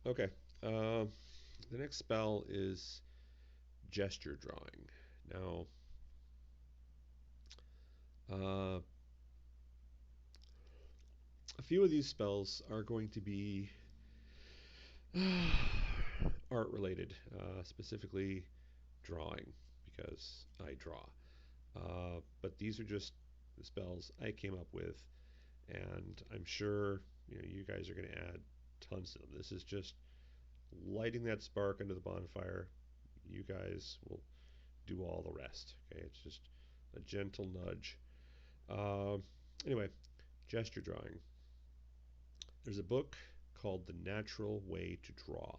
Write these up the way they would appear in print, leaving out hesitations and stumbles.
Okay. Uh, the next spell is gesture drawing. Now, uh, a few of these spells are going to be art related, specifically drawing, because I draw. But these are just the spells I came up with, and I'm sure you guys are going to add tons of them. This is just lighting that spark under the bonfire. You guys will do all the rest. Okay, it's just a gentle nudge. Uh, anyway, gesture drawing. There's a book called The Natural Way to Draw.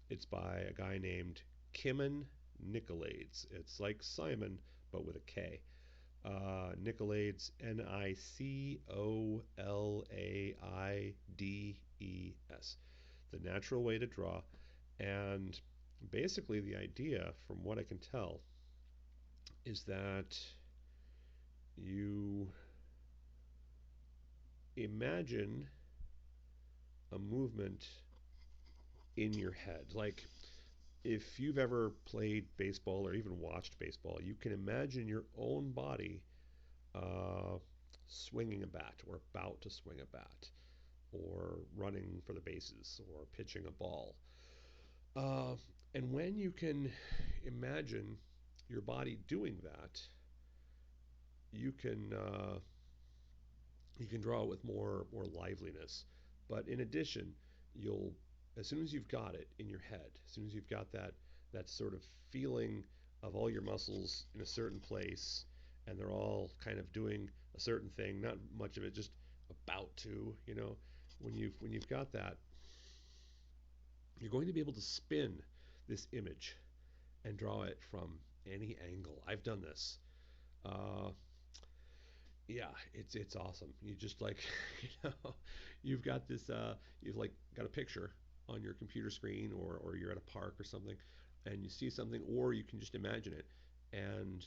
It's by a guy named Kimon Nicolaides. It's like Simon, but with a K. Nicolaides, Nicolaides. The Natural Way to Draw. And basically, the idea, from what I can tell, is that you imagine a movement in your head. Like, if you've ever played baseball or even watched baseball, you can imagine your own body uh, swinging a bat or about to swing a bat or running for the bases or pitching a ball. Uh, and when you can imagine your body doing that, you can you can draw it with more liveliness. But in addition, you'll as soon as you've got it in your head, as soon as you've got that sort of feeling of all your muscles in a certain place, and they're all kind of doing a certain thing, not much of it just about to, when you've got that, you're going to be able to spin this image and draw it from any angle. I've done this. Uh, yeah, it's awesome. You just like you know you've got this you've like got a picture on your computer screen, or you're at a park or something, and you see something, or you can just imagine it, and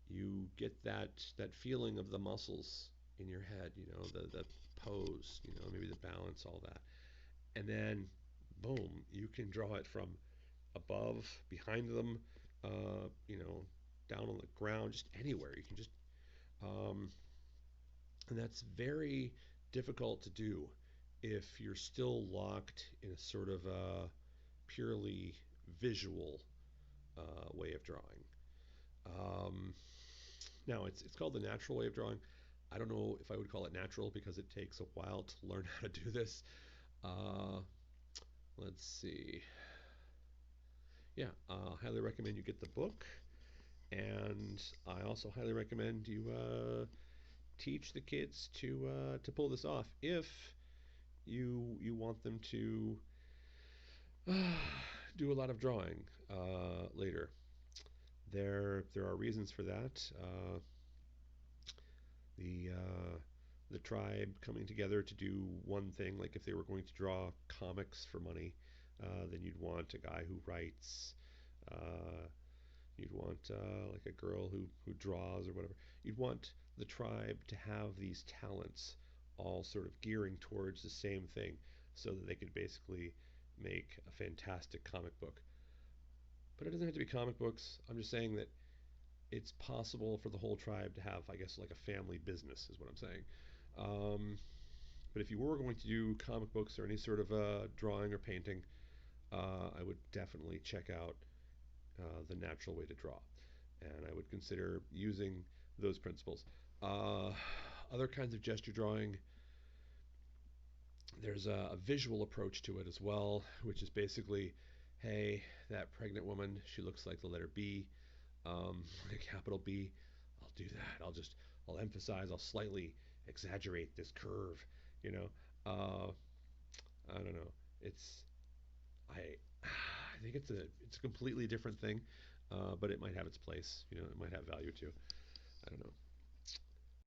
you get that feeling of the muscles in your head, the pose, maybe the balance, all that. And then boom, you can draw it from above, behind them, down on the ground, just anywhere. You can just um, and that's very difficult to do if you're still locked in a sort of purely visual way of drawing. Um, Now, it's called the natural way of drawing. I don't know if I would call it natural because it takes a while to learn how to do this. Uh, let's see. Yeah, highly recommend you get the book, and I also highly recommend you teach the kids to pull this off if you want them to do a lot of drawing later. There are reasons for that. The tribe coming together to do one thing, like if they were going to draw comics for money, then you'd want a guy who writes. Uh, you'd want like a girl who draws or whatever. You'd want the tribe to have these talents all sort of gearing towards the same thing so that they could basically make a fantastic comic book. But it doesn't have to be comic books. I'm just saying that it's possible for the whole tribe to have, I guess, like a family business, is what I'm saying. Um, but if you were going to do comic books or any sort of drawing or painting, I would definitely check out The Natural Way to Draw. And I would consider using those principles. Uh, Other kinds of gesture drawing, there's a visual approach to it as well, which is basically, hey, that pregnant woman, she looks like the letter B, like a capital B. I'll do that. I'll emphasize, I'll slightly exaggerate this curve, you know. I don't know. It's I I think it's a completely different thing, but it might have its place. It might have value too. I don't know.